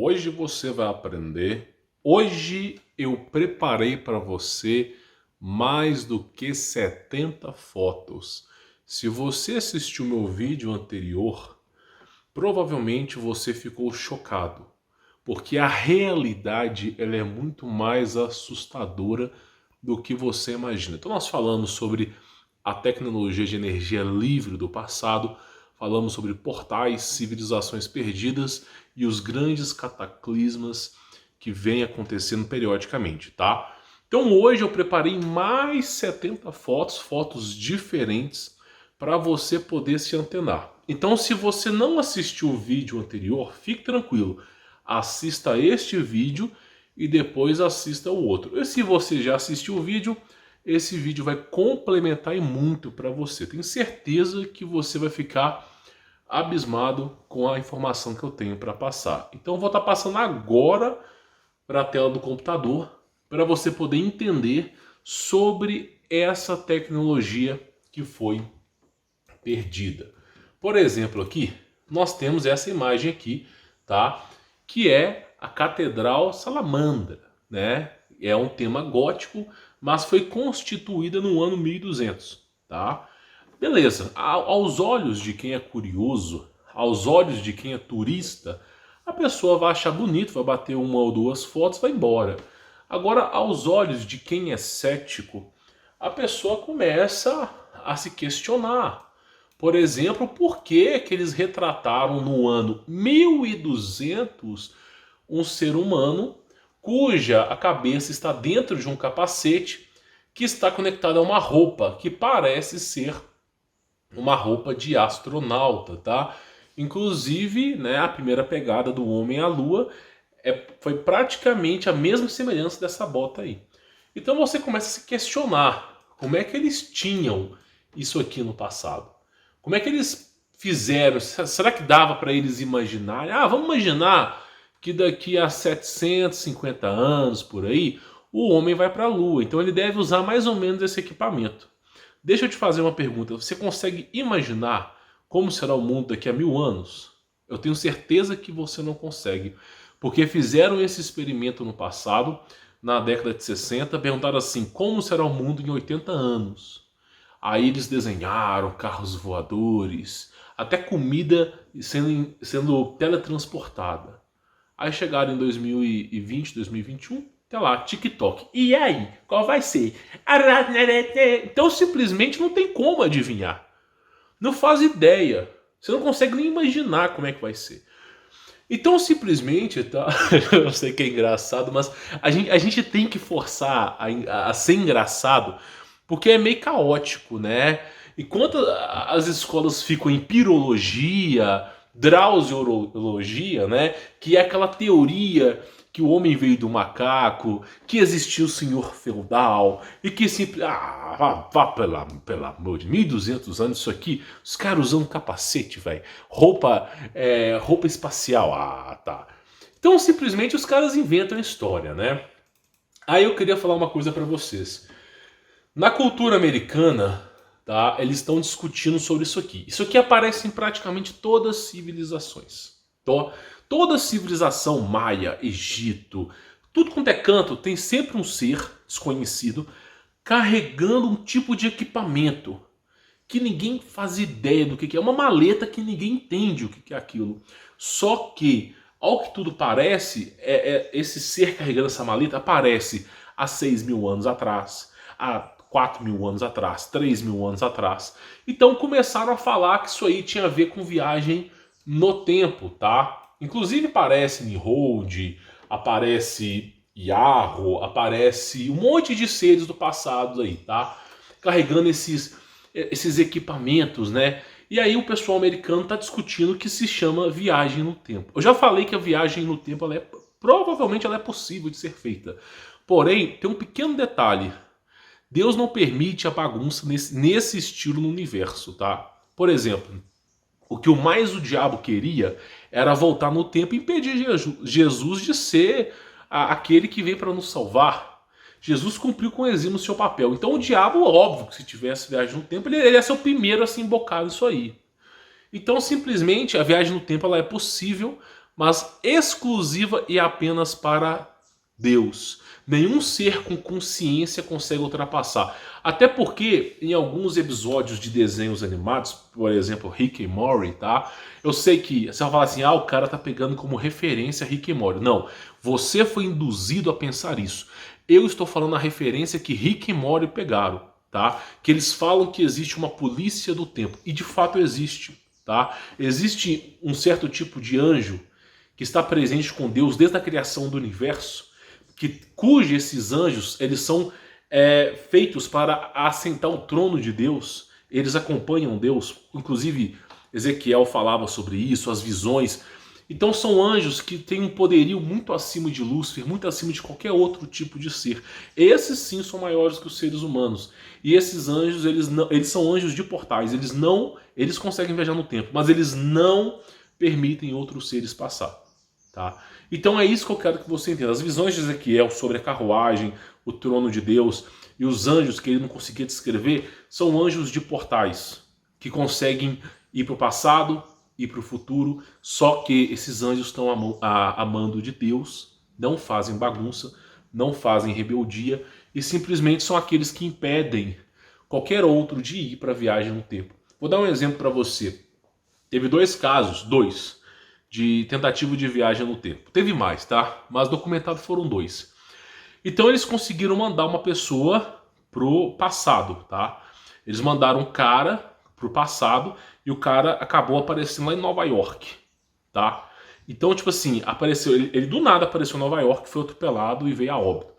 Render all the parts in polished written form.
Hoje você vai aprender. Hoje eu preparei para você mais do que 70 fotos. Se você assistiu meu vídeo anterior, provavelmente você ficou chocado, porque a realidade ela é muito mais assustadora do que você imagina. Então nós falamos sobre a tecnologia de energia livre do passado, falamos sobre portais, civilizações perdidas e os grandes cataclismas que vêm acontecendo periodicamente, tá? Então hoje eu preparei mais 70 fotos, fotos diferentes, para você poder se antenar. Então se você não assistiu o vídeo anterior, fique tranquilo. Assista este vídeo e depois assista o outro. E se você já assistiu o vídeo, esse vídeo vai complementar e muito para você. Tenho certeza que você vai ficar abismado com a informação que eu tenho para passar. Então eu vou estar passando agora para a tela do computador para você poder entender sobre essa tecnologia que foi perdida. Por exemplo, aqui nós temos essa imagem aqui, tá? Que é a Catedral Salamandra, né? É um tema gótico, mas foi constituída no ano 1200, tá? Beleza, aos olhos de quem é curioso, aos olhos de quem é turista, a pessoa vai achar bonito, vai bater uma ou duas fotos, vai embora. Agora, aos olhos de quem é cético, a pessoa começa a se questionar. Por exemplo, por que eles retrataram no ano 1200 um ser humano cuja a cabeça está dentro de um capacete que está conectado a uma roupa que parece ser uma roupa de astronauta, tá? Inclusive, né, a primeira pegada do homem à lua foi praticamente a mesma semelhança dessa bota aí. Então você começa a se questionar como é que eles tinham isso aqui no passado. Como é que eles fizeram? Será que dava para eles imaginarem? Ah, vamos imaginar que daqui a 750 anos, por aí, o homem vai para a Lua. Então ele deve usar mais ou menos esse equipamento. Deixa eu te fazer uma pergunta. Você consegue imaginar como será o mundo daqui a 1000 anos? Eu tenho certeza que você não consegue. Porque fizeram esse experimento no passado, na década de 60, perguntaram assim, como será o mundo em 80 anos? Aí eles desenharam carros voadores, até comida sendo teletransportada. Aí chegaram em 2020, 2021, tá lá, TikTok. E aí, qual vai ser? Então simplesmente não tem como adivinhar. Não faz ideia. Você não consegue nem imaginar como é que vai ser. Então simplesmente, tá? Eu sei que é engraçado, mas a gente tem que forçar a ser engraçado, porque é meio caótico, né? Enquanto as escolas ficam em pirologia, drausiologia, né? Que é aquela teoria que o homem veio do macaco, que existiu o senhor feudal, e que sempre... Ah, vá pelo amor de 1200 anos isso aqui, os caras usando capacete, velho. Roupa espacial, tá. Então simplesmente os caras inventam a história, né? Aí eu queria falar uma coisa pra vocês. Na cultura americana, tá, eles estão discutindo sobre isso aqui. Isso aqui aparece em praticamente todas as civilizações. Tá? Toda civilização maia, Egito, tudo quanto é canto, tem sempre um ser desconhecido carregando um tipo de equipamento que ninguém faz ideia do que é. Uma maleta que ninguém entende o que é aquilo. Só que, ao que tudo parece, esse ser carregando essa maleta aparece há 6.000 anos atrás, há 4.000 anos atrás, 3.000 anos atrás. Então começaram a falar que isso aí tinha a ver com viagem no tempo, tá? Inclusive aparece Nimrod, aparece Yarro, aparece um monte de seres do passado aí, tá? Carregando esses equipamentos, né? E aí o pessoal americano está discutindo o que se chama viagem no tempo. Eu já falei que a viagem no tempo provavelmente ela é possível de ser feita. Porém, tem um pequeno detalhe. Deus não permite a bagunça nesse estilo no universo, tá? Por exemplo, o que mais o diabo queria era voltar no tempo e impedir Jesus de ser aquele que veio para nos salvar. Jesus cumpriu com exímio o seu papel. Então o diabo, óbvio, que se tivesse viagem no tempo, ele ia ser o primeiro a se embocar nisso aí. Então simplesmente a viagem no tempo ela é possível, mas exclusiva e apenas para Deus. Nenhum ser com consciência consegue ultrapassar. Até porque em alguns episódios de desenhos animados, por exemplo, Rick e Morty, tá? Eu sei que você vai falar assim, o cara tá pegando como referência Rick e Morty. Não, você foi induzido a pensar isso. Eu estou falando a referência que Rick e Morty pegaram, tá? Que eles falam que existe uma polícia do tempo. E de fato existe, tá? Existe um certo tipo de anjo que está presente com Deus desde a criação do universo, cujos esses anjos eles são feitos para assentar o trono de Deus. Eles acompanham Deus. Inclusive Ezequiel falava sobre isso, as visões. Então são anjos que têm um poderio muito acima de Lúcifer, muito acima de qualquer outro tipo de ser. Esses sim são maiores que os seres humanos. E esses anjos, eles são anjos de portais. Eles conseguem viajar no tempo, mas eles não permitem outros seres passar. Tá? Então é isso que eu quero que você entenda. As visões de Ezequiel sobre a carruagem, o trono de Deus e os anjos que ele não conseguia descrever são anjos de portais que conseguem ir para o passado, ir para o futuro, só que esses anjos estão amando de Deus, não fazem bagunça, não fazem rebeldia e simplesmente são aqueles que impedem qualquer outro de ir para a viagem no tempo. Vou dar um exemplo para você. Teve dois casos, de tentativa de viagem no tempo. Teve mais, tá? Mas documentados foram 2. Então eles conseguiram mandar uma pessoa pro passado, tá? Eles mandaram um cara pro passado e o cara acabou aparecendo lá em Nova York, tá? Então, tipo assim, apareceu, ele do nada apareceu em Nova York, foi atropelado e veio a óbito.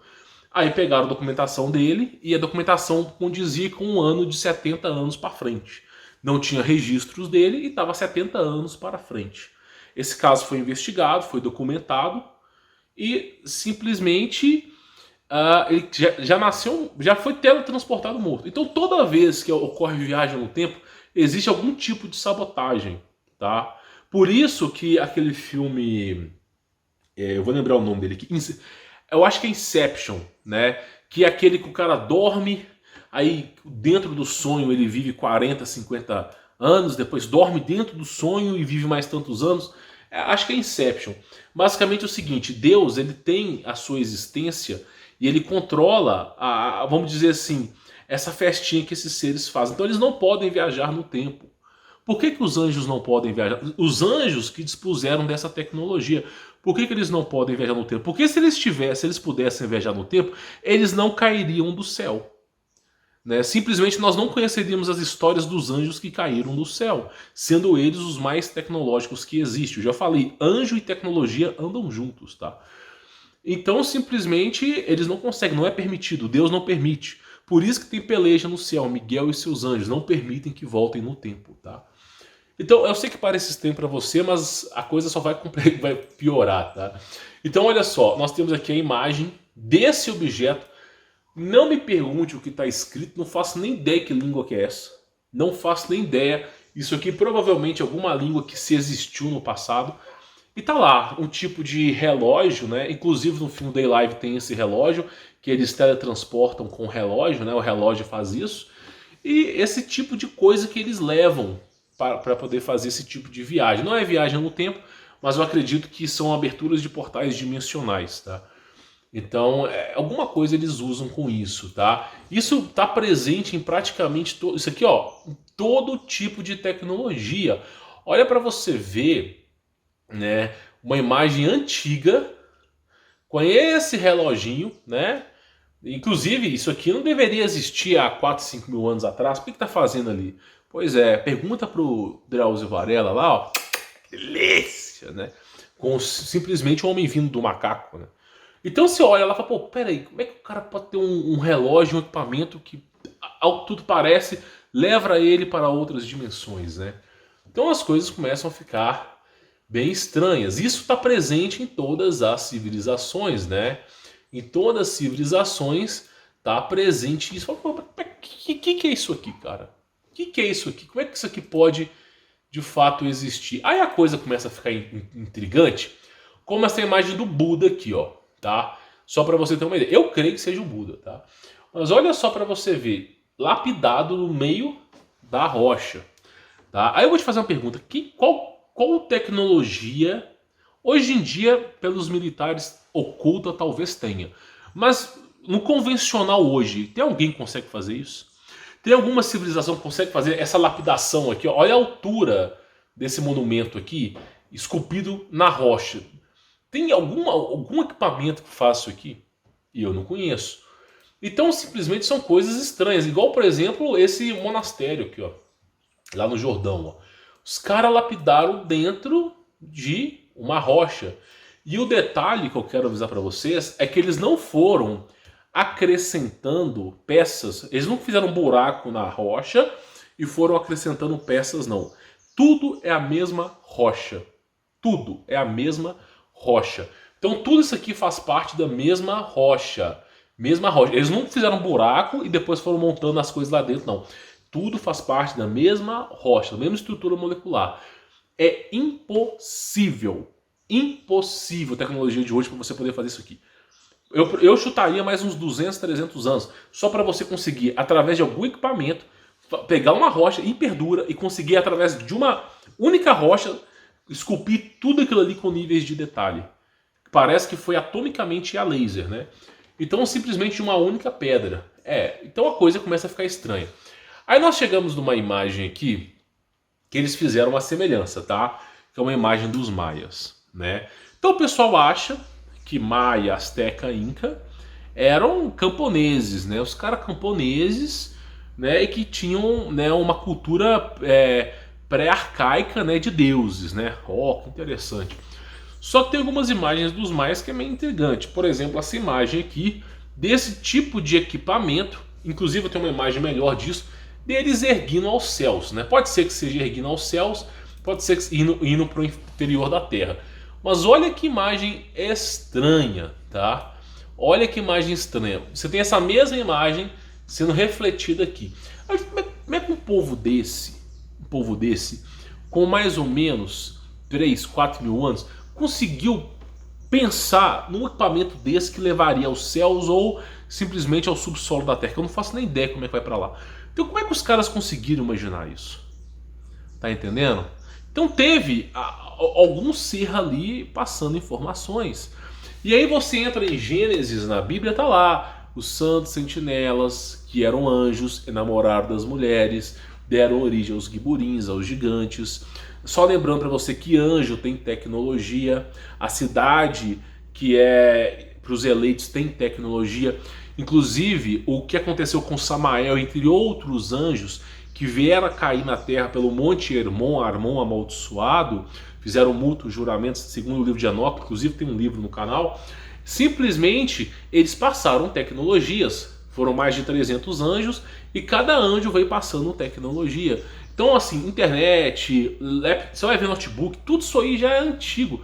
Aí pegaram a documentação dele e a documentação condizia com um ano de 70 anos para frente. Não tinha registros dele e estava 70 anos para frente. Esse caso foi investigado, foi documentado e simplesmente ele já nasceu, já foi teletransportado morto. Então toda vez que ocorre viagem no tempo, existe algum tipo de sabotagem, tá? Por isso que aquele filme, eu vou lembrar o nome dele aqui, eu acho que é Inception, né? Que é aquele que o cara dorme, aí dentro do sonho ele vive 40, 50 anos, depois dorme dentro do sonho e vive mais tantos anos. Acho que é Inception. Basicamente é o seguinte, Deus ele tem a sua existência e ele controla, vamos dizer assim, essa festinha que esses seres fazem. Então eles não podem viajar no tempo. Por que os anjos não podem viajar? Os anjos que dispuseram dessa tecnologia. Por que eles não podem viajar no tempo? Porque se eles pudessem viajar no tempo, eles não cairiam do céu. Né? Simplesmente nós não conheceríamos as histórias dos anjos que caíram do céu, sendo eles os mais tecnológicos que existem. Eu já falei, anjo e tecnologia andam juntos, tá? Então simplesmente eles não conseguem, não é permitido, Deus não permite. Por isso que tem peleja no céu, Miguel e seus anjos não permitem que voltem no tempo, tá? Então eu sei que parece estranho para você, mas a coisa só vai piorar, tá? Então olha só, nós temos aqui a imagem desse objeto. Não me pergunte o que está escrito, não faço nem ideia que língua que é essa. Não faço nem ideia. Isso aqui provavelmente é alguma língua que se existiu no passado. E tá lá, um tipo de relógio, né? Inclusive no filme Day Live tem esse relógio, que eles teletransportam com o relógio, né? O relógio faz isso. E esse tipo de coisa que eles levam para poder fazer esse tipo de viagem. Não é viagem no tempo, mas eu acredito que são aberturas de portais dimensionais, tá? Então, alguma coisa eles usam com isso, tá? Isso está presente em praticamente todo... Isso aqui, ó, todo tipo de tecnologia. Olha para você ver, né, uma imagem antiga com esse reloginho, né? Inclusive, isso aqui não deveria existir há 4, 5 mil anos atrás. O que está fazendo ali? Pois é, pergunta pro Drauzio Varela lá, ó. Delícia, né? Com simplesmente um homem vindo do macaco, né? Então você olha lá e fala, pô, peraí, como é que o cara pode ter um relógio, um equipamento que, ao que tudo parece, leva ele para outras dimensões, né? Então as coisas começam a ficar bem estranhas. Isso está presente em todas as civilizações, né? Em todas as civilizações está presente isso. O que é isso aqui, cara? O que é isso aqui? Como é que isso aqui pode, de fato, existir? Aí a coisa começa a ficar intrigante, como essa imagem do Buda aqui, ó. Tá? Só para você ter uma ideia. Eu creio que seja o Buda, tá? Mas olha só para você ver, lapidado no meio da rocha, tá? Aí eu vou te fazer uma pergunta, qual tecnologia Hoje em dia, pelos militares, oculta talvez tenha. Mas no convencional hoje, tem alguém que consegue fazer isso? Tem alguma civilização que consegue fazer essa lapidação aqui? Ó? Olha a altura desse monumento aqui, esculpido na rocha. Tem algum equipamento que faça isso aqui? E eu não conheço. Então simplesmente são coisas estranhas. Igual, por exemplo, esse monastério aqui, ó, lá no Jordão. Ó. Os caras lapidaram dentro de uma rocha. E o detalhe que eu quero avisar para vocês é que eles não foram acrescentando peças. Eles não fizeram um buraco na rocha e foram acrescentando peças, não. Tudo é a mesma rocha. Tudo é a mesma rocha. Então tudo isso aqui faz parte da mesma rocha. Mesma rocha. Eles não fizeram um buraco e depois foram montando as coisas lá dentro, não. Tudo faz parte da mesma rocha, da mesma estrutura molecular. É impossível a tecnologia de hoje para você poder fazer isso aqui. Eu chutaria mais uns 200, 300 anos só para você conseguir, através de algum equipamento, pegar uma rocha hiperdura e conseguir, através de uma única rocha, esculpir tudo aquilo ali com níveis de detalhe. Parece que foi atomicamente a laser, né? Então, simplesmente uma única pedra. Então a coisa começa a ficar estranha. Aí nós chegamos numa imagem aqui que eles fizeram uma semelhança, tá? Que é uma imagem dos maias, né? Então o pessoal acha que Maia, Azteca, Inca eram camponeses, né? Os caras camponeses, né? E que tinham, né, uma cultura pré-arcaica, né, de deuses, né? Ó, que interessante. Só que tem algumas imagens dos maias que é meio intrigante. Por exemplo, essa imagem aqui, desse tipo de equipamento. Inclusive eu tenho uma imagem melhor disso, deles erguindo aos céus, né? Pode ser que seja erguindo aos céus, pode ser que indo para o interior da Terra. Mas olha que imagem estranha, tá? Olha que imagem estranha. Você tem essa mesma imagem sendo refletida aqui. Como é que um povo desse, com mais ou menos 3, 4 mil anos, conseguiu pensar num equipamento desse que levaria aos céus ou simplesmente ao subsolo da Terra? Que eu não faço nem ideia como é que vai para lá. Então como é que os caras conseguiram imaginar isso? Tá entendendo? Então teve algum ser ali passando informações. E aí você entra em Gênesis, na Bíblia tá lá, os santos sentinelas, que eram anjos, enamoraram das mulheres, deram origem aos giburins, aos gigantes. Só lembrando para você que anjo tem tecnologia, a cidade que é para os eleitos tem tecnologia. Inclusive, o que aconteceu com Samael, entre outros anjos, que vieram a cair na terra pelo Monte Hermon, Armon amaldiçoado, fizeram mútuos juramentos, segundo o livro de Enoque, inclusive tem um livro no canal, simplesmente eles passaram tecnologias. Foram mais de 300 anjos e cada anjo veio passando tecnologia. Então assim, internet, você vai ver notebook, tudo isso aí já é antigo.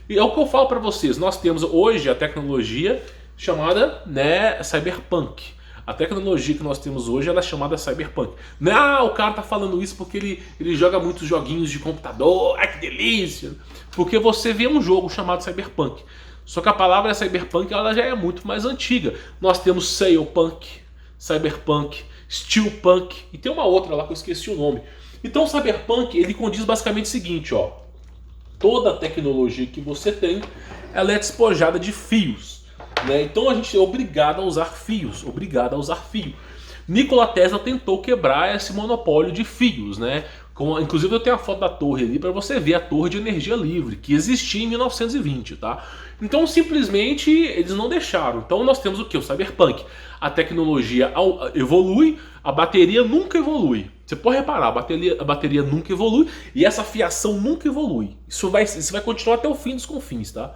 E é o que eu falo para vocês, nós temos hoje a tecnologia chamada, né, cyberpunk. A tecnologia que nós temos hoje ela é chamada cyberpunk. Não, o cara tá falando isso porque ele joga muitos joguinhos de computador, ai que delícia. Porque você vê um jogo chamado cyberpunk. Só que a palavra cyberpunk ela já é muito mais antiga. Nós temos sailpunk, cyberpunk, steelpunk e tem uma outra lá que eu esqueci o nome. Então o cyberpunk ele condiz basicamente o seguinte, ó. Toda a tecnologia que você tem, ela é despojada de fios. Né? Então a gente é obrigado a usar fios, Nikola Tesla tentou quebrar esse monopólio de fios, né? Inclusive eu tenho a foto da torre ali para você ver a torre de energia livre que existia em 1920, tá? Então simplesmente eles não deixaram. Então nós temos o que? O cyberpunk. A tecnologia evolui, a bateria nunca evolui. Você pode reparar, a bateria nunca evolui e essa fiação nunca evolui. Isso vai continuar até o fim dos confins, tá?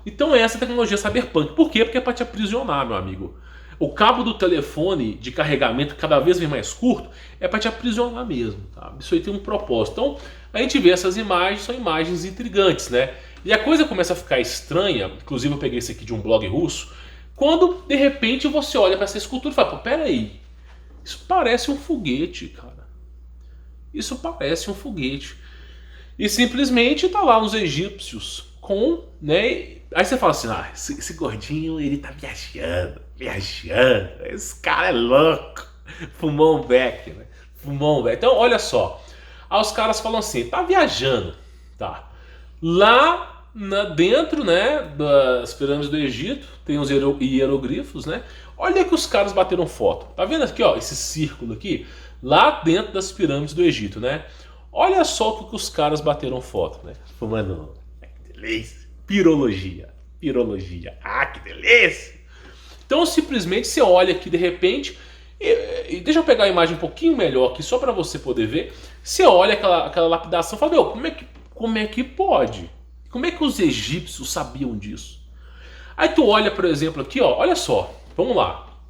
Então essa é a tecnologia cyberpunk. Por quê? Porque é para te aprisionar, meu amigo. O cabo do telefone de carregamento cada vez vem mais curto, é para te aprisionar mesmo, tá? Isso aí tem um propósito. Então a gente vê essas imagens, são imagens intrigantes, né? E a coisa começa a ficar estranha, inclusive eu peguei isso aqui de um blog russo, quando de repente você olha para essa escultura e fala, pô, peraí, isso parece um foguete, cara. Isso parece um foguete. E simplesmente tá lá os egípcios com, né? Aí você fala assim, ah, esse gordinho, ele tá viajando. Esse cara é louco. Fumou um beck, né? Então, olha só. Aí os caras falam assim, tá viajando, tá? Lá dentro, né, das pirâmides do Egito, tem os hieroglifos, né? Olha que os caras bateram foto. Tá vendo aqui, ó, esse círculo aqui? Lá dentro das pirâmides do Egito, né? Olha só o que os caras bateram foto, né? Mano, que delícia. Pirologia. Pirologia. Ah, que delícia. Então simplesmente você olha aqui de repente... E deixa eu pegar a imagem um pouquinho melhor aqui, só para você poder ver. Você olha aquela lapidação e fala, meu, como é que pode? Como é que os egípcios sabiam disso? Aí tu olha, por exemplo, aqui, ó, olha só, vamos lá.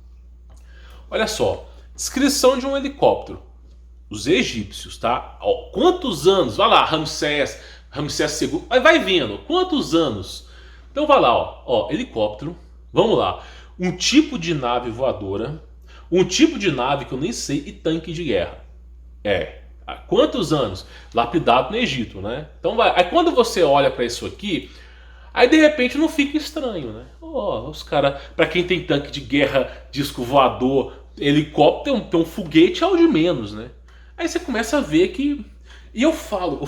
Olha só, descrição de um helicóptero. Os egípcios, tá? Ó, quantos anos? Vai lá, Ramsés II, vai vendo, quantos anos? Então vai lá, ó, helicóptero, vamos lá. Um tipo de nave voadora, um tipo de nave que eu nem sei, e tanque de guerra. Há quantos anos? Lapidado no Egito, né? Então vai. Aí quando você olha para isso aqui, aí de repente não fica estranho, né? Oh, os caras, para quem tem tanque de guerra, disco voador, helicóptero, tem um foguete, é o de menos, né? Aí você começa a ver que... E eu falo.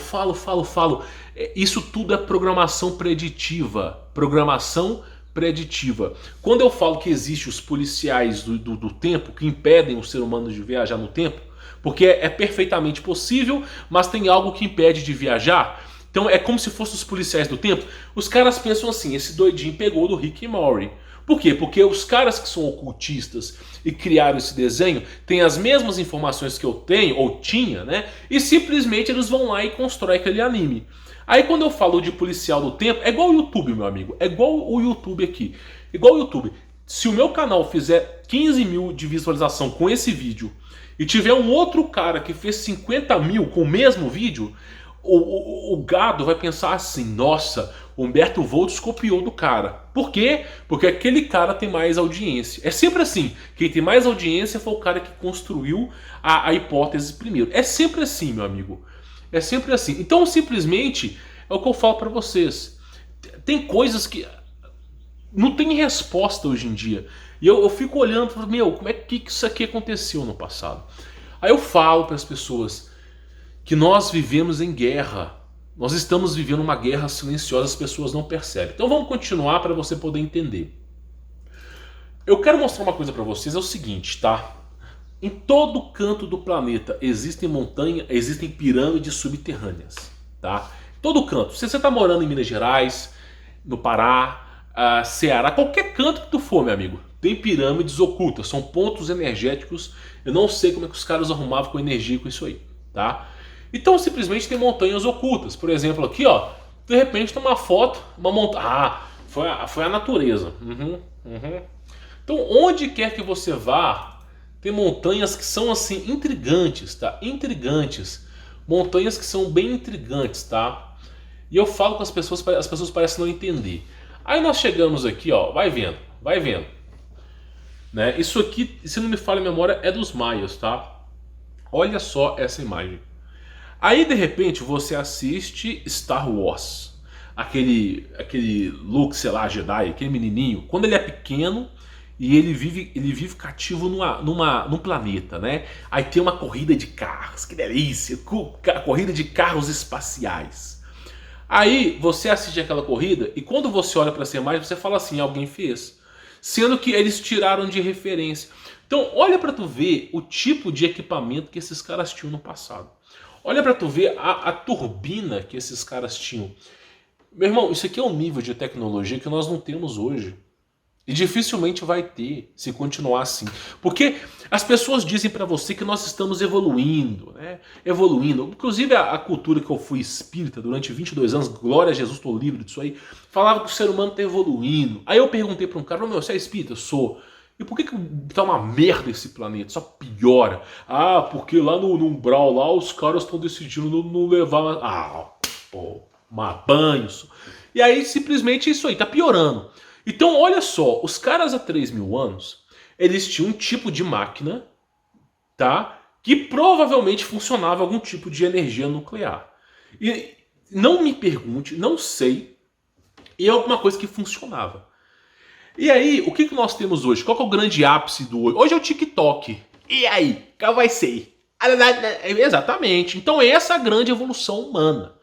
Isso tudo é programação preditiva. Programação preditiva. Quando eu falo que existem os policiais do tempo que impedem o ser humano de viajar no tempo, porque é perfeitamente possível, mas tem algo que impede de viajar. Então é como se fossem os policiais do tempo. Os caras pensam assim, esse doidinho pegou do Rick e Morty. Por quê? Porque os caras que são ocultistas e criaram esse desenho têm as mesmas informações que eu tenho, ou tinha, né? E simplesmente eles vão lá e constroem aquele anime. Aí quando eu falo de policial do tempo, é igual o YouTube, meu amigo. É igual o YouTube aqui. Igual o YouTube. Se o meu canal fizer 15 mil de visualização com esse vídeo e tiver um outro cara que fez 50 mil com o mesmo vídeo, o gado vai pensar assim, nossa, Humberto Volts copiou do cara. Por quê? Porque aquele cara tem mais audiência. É sempre assim. Quem tem mais audiência foi o cara que construiu a hipótese primeiro. É sempre assim, meu amigo. É sempre assim. Então, simplesmente, é o que eu falo pra vocês. Tem coisas que não tem resposta hoje em dia. E eu fico olhando e falo, meu, como é que isso aqui aconteceu no passado? Aí eu falo para as pessoas que nós vivemos em guerra. Nós estamos vivendo uma guerra silenciosa, as pessoas não percebem. Então vamos continuar para você poder entender. Eu quero mostrar uma coisa para vocês, é o seguinte, tá? Em todo canto do planeta existem montanhas, existem pirâmides subterrâneas, tá? Em todo canto. Se você está morando em Minas Gerais, no Pará, Ceará, qualquer canto que tu for, meu amigo, tem pirâmides ocultas, são pontos energéticos. Eu não sei como é que os caras arrumavam com energia com isso aí, tá? Então simplesmente tem montanhas ocultas. Por exemplo, aqui, ó, de repente tem uma foto, uma montanha. Ah, foi a natureza. Então, onde quer que você vá, tem montanhas que são assim intrigantes, tá? Intrigantes. Montanhas que são bem intrigantes, tá? E eu falo com as pessoas parecem não entender. Aí nós chegamos aqui, ó, vai vendo, né? Isso aqui, se não me falha a memória, é dos maias, tá? Olha só essa imagem. Aí de repente você assiste Star Wars, aquele Luke, sei lá, Jedi, aquele menininho, quando ele é pequeno e ele vive cativo num planeta, né? Aí tem uma corrida de carros, que delícia, corrida de carros espaciais. Aí você assiste aquela corrida e quando você olha para essa imagem você fala assim, alguém fez, sendo que eles tiraram de referência. Então olha para tu ver o tipo de equipamento que esses caras tinham no passado. Olha pra tu ver a turbina que esses caras tinham. Meu irmão, isso aqui é um nível de tecnologia que nós não temos hoje. E dificilmente vai ter, se continuar assim. Porque as pessoas dizem pra você que nós estamos evoluindo, né? Evoluindo. Inclusive a cultura que eu fui espírita durante 22 anos, glória a Jesus, estou livre disso aí, falava que o ser humano está evoluindo. Aí eu perguntei pra um cara, meu, você é espírita? Eu sou. E por que tá uma merda esse planeta? Só piora. Ah, porque lá no umbral lá os caras estão decidindo não levar... Ah, pô, banho. E aí simplesmente isso aí, tá piorando. Então olha só, os caras há 3 mil anos, eles tinham um tipo de máquina, tá? Que provavelmente funcionava algum tipo de energia nuclear. E não me pergunte, não sei, e é alguma coisa que funcionava. E aí, o que nós temos hoje? Qual que é o grande ápice do hoje? Hoje é o TikTok. E aí? Qual vai ser? Exatamente. Então essa é a grande evolução humana.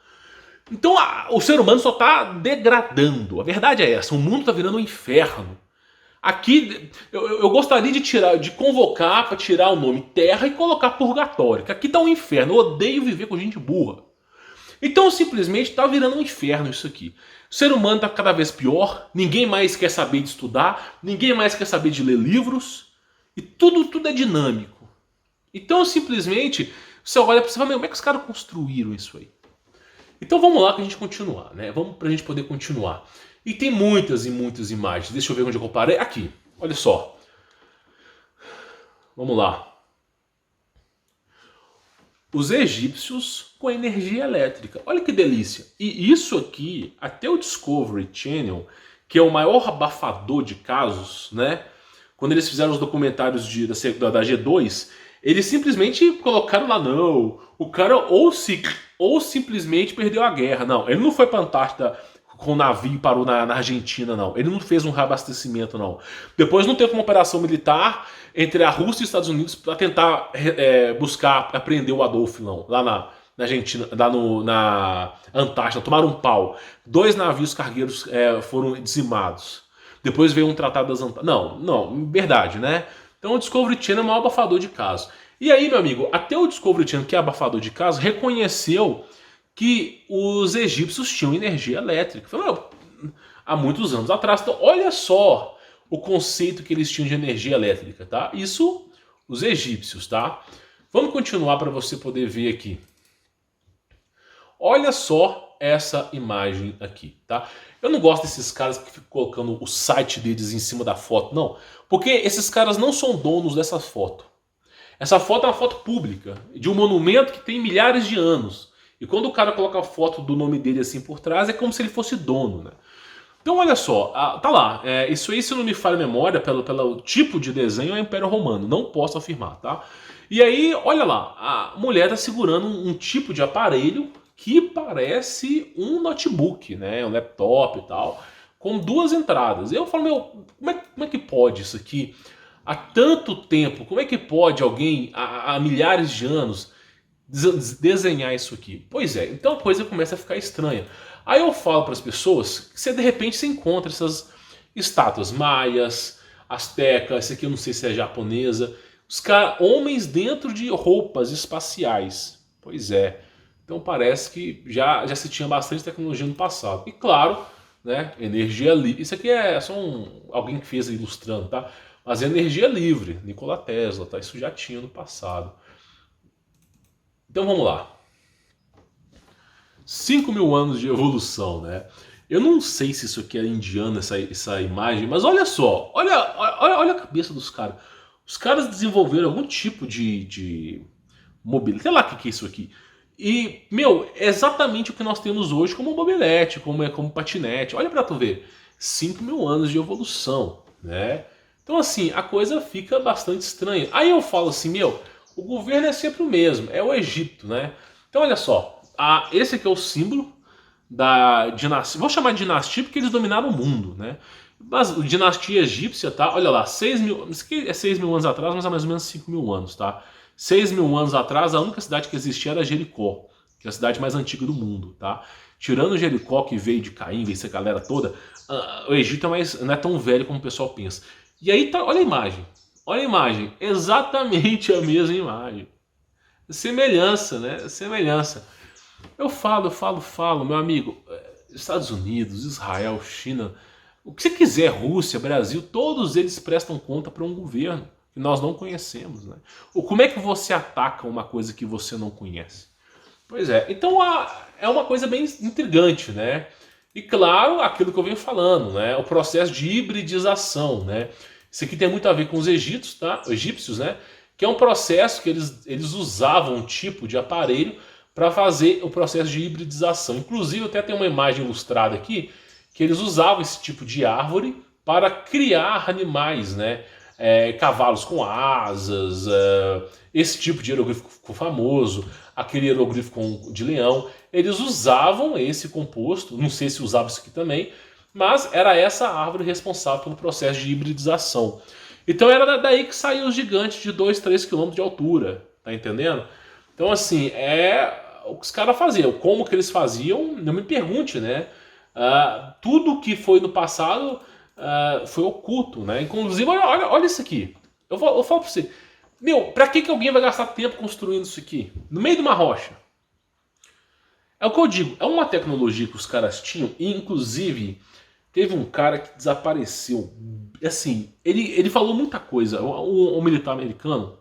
Então o ser humano só está degradando. A verdade é essa, o mundo está virando um inferno. Aqui eu gostaria de convocar para tirar o nome Terra e colocar Purgatório, que aqui tá um inferno. Eu odeio viver com gente burra. Então simplesmente está virando um inferno isso aqui. O ser humano está cada vez pior, ninguém mais quer saber de estudar, ninguém mais quer saber de ler livros, e tudo é dinâmico. Então simplesmente você olha para você e fala, como é que os caras construíram isso aí? Então vamos lá para a gente continuar, né? Vamos para a gente poder continuar. E tem muitas e muitas imagens. Deixa eu ver onde eu comparei. Aqui, olha só. Vamos lá. Os egípcios com energia elétrica. Olha que delícia. E isso aqui, até o Discovery Channel, que é o maior abafador de casos, né? Quando eles fizeram os documentários da G2, eles simplesmente colocaram lá, não, o cara ou simplesmente perdeu a guerra. Não, ele não foi para a Antártida com o navio e parou na Argentina, não. Ele não fez um reabastecimento, não. Depois não teve uma operação militar entre a Rússia e os Estados Unidos para tentar buscar apreender o Adolf, não. Lá na Argentina, lá na Antártida, tomaram um pau. 2 navios cargueiros foram dizimados. Depois veio um tratado das Antártidas. Não, verdade, né? Então o Discovery Channel é o maior abafador de casos. E aí, meu amigo, até o Discovery Channel, que é abafador de casos, reconheceu que os egípcios tinham energia elétrica. Falou, há muitos anos atrás. Então, olha só o conceito que eles tinham de energia elétrica, tá? Isso, os egípcios, tá? Vamos continuar para você poder ver aqui. Olha só essa imagem aqui, tá? Eu não gosto desses caras que ficam colocando o site deles em cima da foto, não. Porque esses caras não são donos dessa foto. Essa foto é uma foto pública, de um monumento que tem milhares de anos. E quando o cara coloca a foto do nome dele assim por trás, é como se ele fosse dono, né? Então olha só, tá lá. Isso aí, se não me falha a memória, pelo tipo de desenho, é Império Romano. Não posso afirmar, tá? E aí, olha lá, a mulher tá segurando um tipo de aparelho que parece um notebook, né? Um laptop e tal, com 2 entradas. Eu falo, meu, como é que pode isso aqui? Há tanto tempo, como é que pode alguém, há milhares de anos, desenhar isso aqui? Pois é, então a coisa começa a ficar estranha. Aí eu falo para as pessoas que de repente você encontra essas estátuas maias, astecas, esse aqui eu não sei se é japonesa, homens dentro de roupas espaciais. Pois é. Então parece que já se tinha bastante tecnologia no passado. E claro, né, energia livre. Isso aqui é só alguém que fez ilustrando, tá? Mas é energia livre, Nikola Tesla, tá? Isso já tinha no passado. Então vamos lá. 5.000 anos de evolução, né? Eu não sei se isso aqui é indiano, essa imagem, mas olha só, olha a cabeça dos caras. Os caras desenvolveram algum tipo de mobilete, sei lá o que é isso aqui. E, meu, é exatamente o que nós temos hoje como mobilete, como patinete. Olha pra tu ver, 5.000 anos de evolução, né? Então assim, a coisa fica bastante estranha. Aí eu falo assim, meu, o governo é sempre o mesmo, é o Egito, né? Então olha só, esse aqui é o símbolo da dinastia, vou chamar de dinastia porque eles dominaram o mundo, né? Mas dinastia egípcia, tá? Olha lá, 6.000, isso aqui é 6.000 anos atrás, mas é mais ou menos 5.000 anos, tá? 6.000 anos atrás, a única cidade que existia era Jericó, que é a cidade mais antiga do mundo, tá? Tirando Jericó, que veio de Caim, veio essa galera toda, o Egito não é tão velho como o pessoal pensa. E aí, tá, olha a imagem, exatamente a mesma imagem. Semelhança, né? Semelhança. Eu falo, meu amigo, Estados Unidos, Israel, China, o que você quiser, Rússia, Brasil, todos eles prestam conta para um governo que nós não conhecemos, né? Ou como é que você ataca uma coisa que você não conhece? Pois é, então é uma coisa bem intrigante, né? E claro, aquilo que eu venho falando, né? O processo de hibridização, né? Isso aqui tem muito a ver com os egípcios, tá? Egípcios, né? Que é um processo que eles usavam um tipo de aparelho para fazer o processo de hibridização. Inclusive, até tem uma imagem ilustrada aqui que eles usavam esse tipo de árvore para criar animais, né? Cavalos com asas, esse tipo de hieroglifo ficou famoso, aquele hieroglifo de leão. Eles usavam esse composto, não sei se usavam isso aqui também, mas era essa árvore responsável pelo processo de hibridização. Então era daí que saíam os gigantes de 2, 3 km de altura, tá entendendo? Então assim, o que os caras faziam. Como que eles faziam, não me pergunte, né? Tudo que foi no passado foi oculto, né? Inclusive, olha isso aqui. Eu falo pra você, meu, pra que alguém vai gastar tempo construindo isso aqui? No meio de uma rocha. É o que eu digo, é uma tecnologia que os caras tinham, e inclusive teve um cara que desapareceu. Assim, ele falou muita coisa. Um militar americano,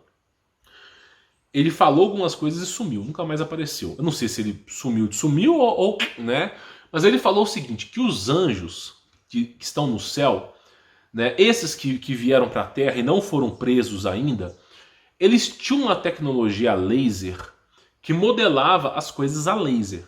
ele falou algumas coisas e sumiu, nunca mais apareceu. Eu não sei se ele sumiu ou né? Mas ele falou o seguinte, que os anjos que estão no céu, né, esses que vieram para a Terra e não foram presos ainda, eles tinham uma tecnologia laser que modelava as coisas a laser.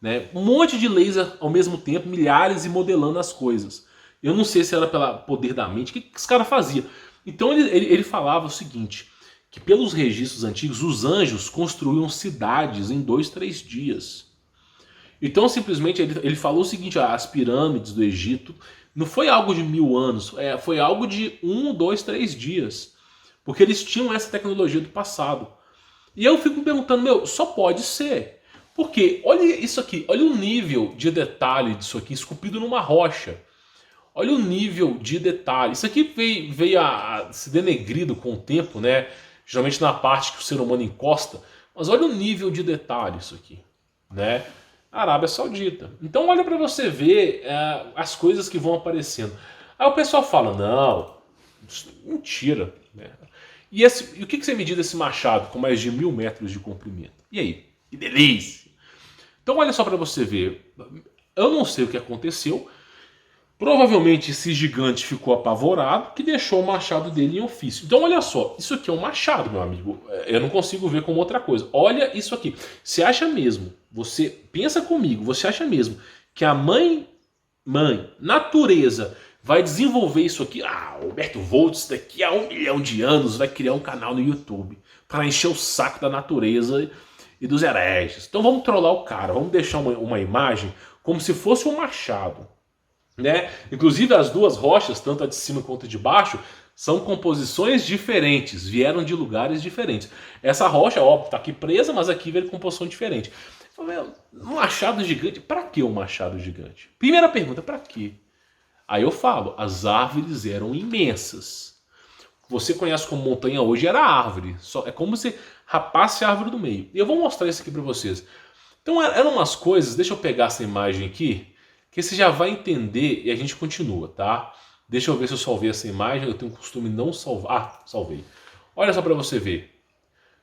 Né? Um monte de laser ao mesmo tempo, milhares e modelando as coisas. Eu não sei se era pelo poder da mente, o que esse cara fazia? Então ele falava o seguinte, que pelos registros antigos, os anjos construíam cidades em 2, 3 dias. Então simplesmente ele falou o seguinte, as pirâmides do Egito não foi algo de 1000 anos, foi algo de 1, 2, 3 dias. Porque eles tinham essa tecnologia do passado. E eu fico me perguntando, meu, só pode ser. Porque olha isso aqui, olha o nível de detalhe disso aqui esculpido numa rocha. Olha o nível de detalhe. Isso aqui veio a se denegrido com o tempo, né? Geralmente na parte que o ser humano encosta. Mas olha o nível de detalhe isso aqui, né? Arábia Saudita. Então olha para você ver as coisas que vão aparecendo. Aí o pessoal fala, não, mentira. Né? E o que você medir desse machado com mais de 1000 metros de comprimento? E aí? Que delícia! Então olha só para você ver. Eu não sei o que aconteceu. Provavelmente esse gigante ficou apavorado que deixou o machado dele em ofício. Então olha só, isso aqui é um machado, meu amigo. Eu não consigo ver como outra coisa. Olha isso aqui. Você acha mesmo, você pensa comigo, você acha mesmo que a mãe, natureza, vai desenvolver isso aqui? O Humberto Volts daqui a 1 milhão de anos vai criar um canal no YouTube para encher o saco da natureza e dos hereges. Então vamos trollar o cara, vamos deixar uma imagem como se fosse um machado. Né? Inclusive as duas rochas, tanto a de cima quanto a de baixo, são composições diferentes, vieram de lugares diferentes. Essa rocha, óbvio, está aqui presa, mas aqui veio de composição diferente. Um machado gigante, para que um machado gigante? Primeira pergunta, para quê? Aí eu falo, as árvores eram imensas. Você conhece como montanha hoje, era árvore. É como se rapasse a árvore do meio. E eu vou mostrar isso aqui para vocês. Então eram umas coisas, deixa eu pegar essa imagem aqui, que você já vai entender e a gente continua, tá? Deixa eu ver se eu salvei essa imagem, eu tenho o costume de não salvar. Salvei. Olha só pra você ver.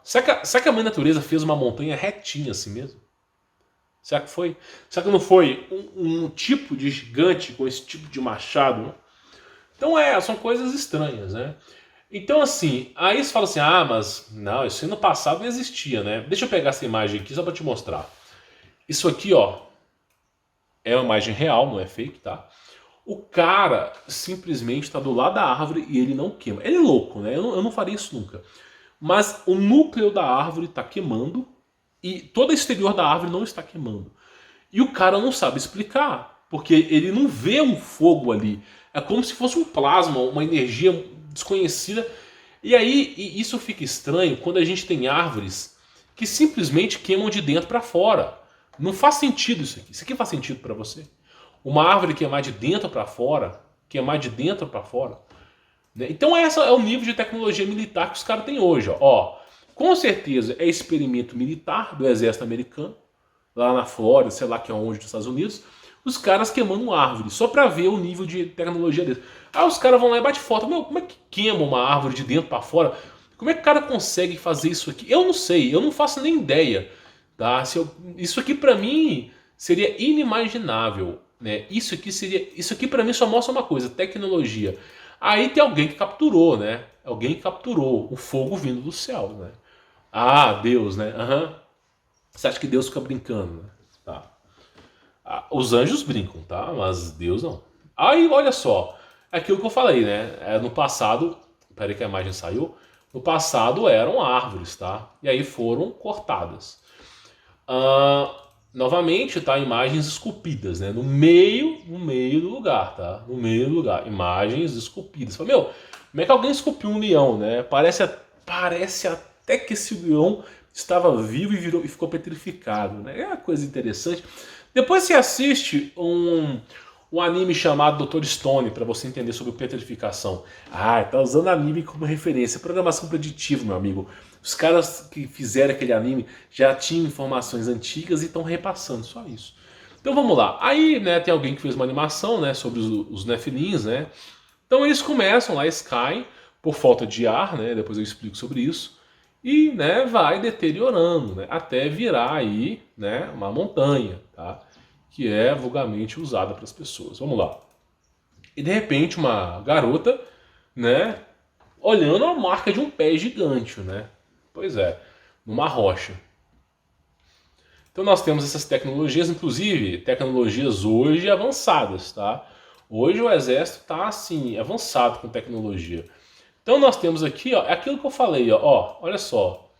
Será que a mãe natureza fez uma montanha retinha assim mesmo? Será que foi? Será que não foi um tipo de gigante com esse tipo de machado? Então são coisas estranhas, né? Então assim, aí você fala assim, mas não, isso aí no passado não existia, né? Deixa eu pegar essa imagem aqui só pra te mostrar. Isso aqui, ó, é uma imagem real, não é fake, tá? O cara simplesmente está do lado da árvore e ele não queima. Ele é louco, né? Eu não faria isso nunca. Mas o núcleo da árvore está queimando e todo o exterior da árvore não está queimando. E o cara não sabe explicar, porque ele não vê um fogo ali. É como se fosse um plasma, uma energia desconhecida. E aí isso fica estranho quando a gente tem árvores que simplesmente queimam de dentro para fora. Não faz sentido isso aqui. Isso aqui faz sentido para você? Uma árvore queimar de dentro para fora, queimar de dentro para fora. Né? Então esse é o nível de tecnologia militar que os caras têm hoje. Ó, com certeza é experimento militar do exército americano, lá na Flórida, sei lá que é onde, dos Estados Unidos, os caras queimando árvore, só para ver o nível de tecnologia deles. Aí os caras vão lá e batem foto. Meu, como é que queima uma árvore de dentro para fora? Como é que o cara consegue fazer isso aqui? Eu não sei, eu não faço nem ideia. Tá? Isso aqui para mim seria inimaginável, né? Isso aqui para mim só mostra uma coisa, tecnologia. Aí tem alguém que capturou, né? Alguém que capturou o fogo vindo do céu, né? Deus, né? Você acha que Deus fica brincando, né? Tá. Os anjos brincam, tá? Mas Deus não. Aí olha só, aquilo que eu falei, né? No passado, peraí que a imagem saiu. No passado eram árvores, tá? E aí foram cortadas. Novamente, tá? Imagens esculpidas, né? No meio do lugar, tá? No meio do lugar. Imagens esculpidas. Fala, meu, como é que alguém esculpiu um leão, né? Parece até que esse leão estava vivo e ficou petrificado, né? É uma coisa interessante. Depois você assiste um anime chamado Dr. Stone, para você entender sobre petrificação. Ah, tá usando anime como referência. Programação preditiva, meu amigo. Os caras que fizeram aquele anime já tinham informações antigas e estão repassando, só isso. Então vamos lá. Aí, né, tem alguém que fez uma animação, né, sobre os Nephilims, né? Então eles começam lá, eles caem por falta de ar, né? Depois eu explico sobre isso. E, né, vai deteriorando, né, até virar aí, né, uma montanha, tá? Que é vulgarmente usada para as pessoas. Vamos lá. E de repente uma garota, né, olhando a marca de um pé gigante, né? Pois é, numa rocha. Então nós temos essas tecnologias, inclusive tecnologias hoje avançadas, tá? Hoje o exército está assim, avançado com tecnologia. Então nós temos aqui, ó, é aquilo que eu falei, ó, olha só,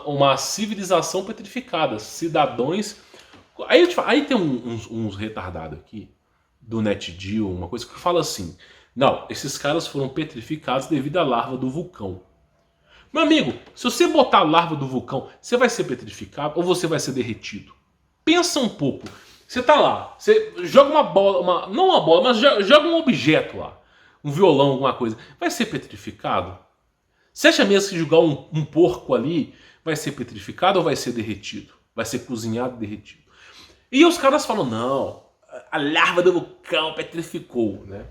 uma civilização petrificada, cidadãos. Aí tem uns retardados aqui do NetGeo, uma coisa que fala assim: não, esses caras foram petrificados devido à larva do vulcão. Meu amigo, se você botar a larva do vulcão, você vai ser petrificado ou você vai ser derretido? Pensa um pouco. Você tá lá, você joga uma bola, não uma bola, mas joga um objeto lá, um violão, alguma coisa. Vai ser petrificado? Você acha mesmo que jogar um porco ali vai ser petrificado ou vai ser derretido? Vai ser cozinhado e derretido? E os caras falam, não, a larva do vulcão petrificou, né?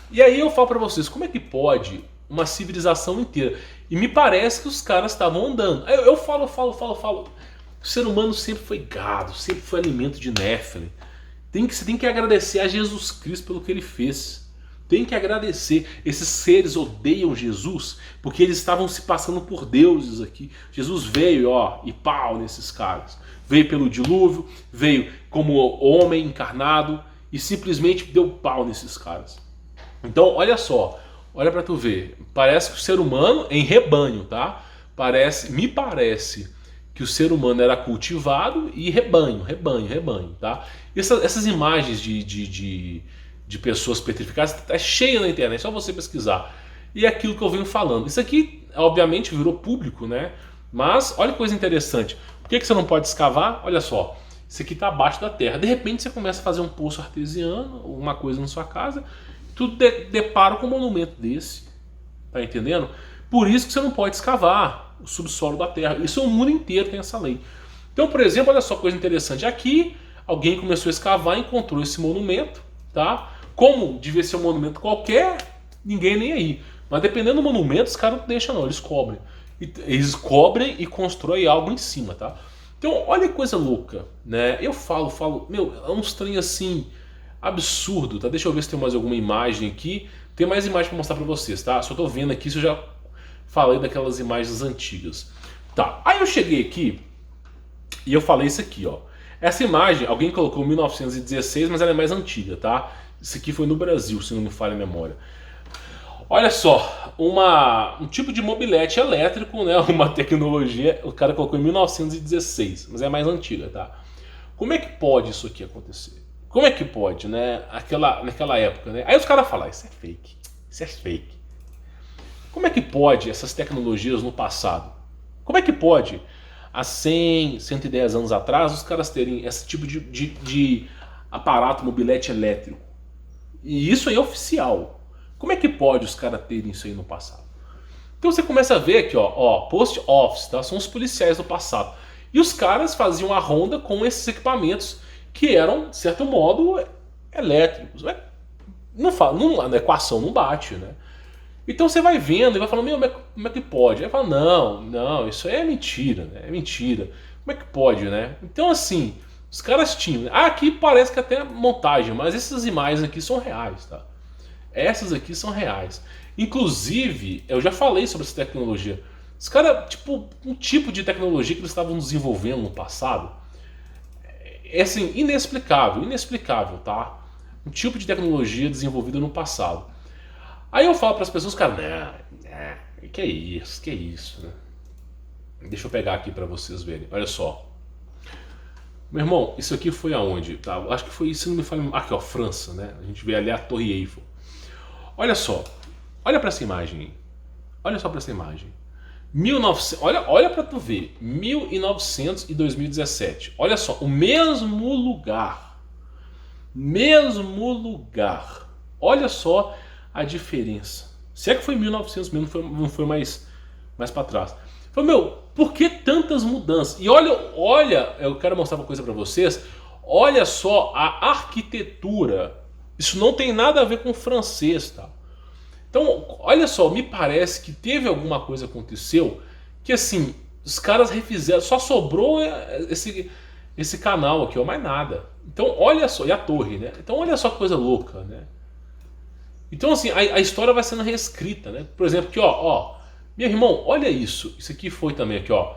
E aí eu falo pra vocês, como é que pode uma civilização inteira? E me parece que os caras estavam andando. Aí eu falo. O ser humano sempre foi gado, sempre foi alimento de Nephilim. Você tem que agradecer a Jesus Cristo pelo que ele fez. Tem que agradecer. Esses seres odeiam Jesus porque eles estavam se passando por deuses aqui. Jesus veio, ó, e pau nesses caras. Veio pelo dilúvio, veio como homem encarnado e simplesmente deu pau nesses caras. Então, olha só, olha pra tu ver. Parece que o ser humano, em rebanho, tá? Me parece que o ser humano era cultivado e rebanho, tá? E essas imagens de pessoas petrificadas tá cheia na internet, é só você pesquisar. E é aquilo que eu venho falando. Isso aqui, obviamente, virou público, né? Mas, olha que coisa interessante. Por que você não pode escavar? Olha só, isso aqui está abaixo da terra. De repente você começa a fazer um poço artesiano, uma coisa na sua casa, tudo depara com um monumento desse. Tá entendendo? Por isso que você não pode escavar o subsolo da terra. Isso o mundo inteiro tem essa lei. Então, por exemplo, olha só coisa interessante. Aqui, alguém começou a escavar e encontrou esse monumento, tá? Como devia ser um monumento qualquer, ninguém nem aí. Mas dependendo do monumento, os caras não deixam não, eles cobrem. Eles cobrem e constroem algo em cima, tá? Então, olha que coisa louca, né? Eu falo, meu, é um trem assim, absurdo, tá? Deixa eu ver se tem mais alguma imagem aqui. Tem mais imagem pra mostrar pra vocês, tá? Só tô vendo aqui se eu já falei daquelas imagens antigas. Tá, aí eu cheguei aqui e eu falei isso aqui, ó. Essa imagem, alguém colocou 1916, mas ela é mais antiga, tá? Isso aqui foi no Brasil, se não me falha a memória. Olha só, um tipo de mobilete elétrico, né? Uma tecnologia, o cara colocou em 1916, mas é mais antiga, tá? Como é que pode isso aqui acontecer? Como é que pode, né? Naquela época, né? Aí os caras falam, isso é fake, isso é fake. Como é que pode essas tecnologias no passado? Como é que pode, há 100, 110 anos atrás, os caras terem esse tipo de aparato mobilete elétrico? E isso aí é oficial. Como é que pode os caras terem isso aí no passado? Então você começa a ver aqui, ó, post office, tá? São os policiais do passado. E os caras faziam a ronda com esses equipamentos que eram, de certo modo, elétricos. Na equação não bate, né? Então você vai vendo e vai falando, meu, como é que pode? Aí fala, não, isso aí é mentira, né? É mentira. Como é que pode, né? Então assim, os caras tinham. Aqui parece que até montagem, mas essas imagens aqui são reais, tá? Essas aqui são reais. Inclusive, eu já falei sobre essa tecnologia. Os caras, tipo, um tipo de tecnologia que eles estavam desenvolvendo no passado é assim, inexplicável, tá? Um tipo de tecnologia desenvolvida no passado. Aí eu falo para as pessoas, cara, que é isso, né? Deixa eu pegar aqui para vocês verem. Olha só. Meu irmão, isso aqui foi aonde? Tá? Acho que foi, se não me falha, aqui ó, França, né? A gente vê ali a Torre Eiffel. Olha só, olha para essa imagem aí. Olha só para essa imagem. 1900, olha para tu ver, 1900 e 2017. Olha só, o mesmo lugar. Mesmo lugar. Olha só a diferença. Se é que foi 1900 mesmo, não foi mais para trás. Falei, meu, por que tantas mudanças? E olha, eu quero mostrar uma coisa para vocês. Olha só a arquitetura. Isso não tem nada a ver com francês, tá? Então, olha só, me parece que teve alguma coisa que aconteceu que assim, os caras refizeram, só sobrou esse canal aqui, ó, mais nada. Então, olha só, e a torre, né? Então, olha só que coisa louca, né? Então, assim, a história vai sendo reescrita, né? Por exemplo, aqui, ó, meu irmão, olha isso. Isso aqui foi também aqui, ó.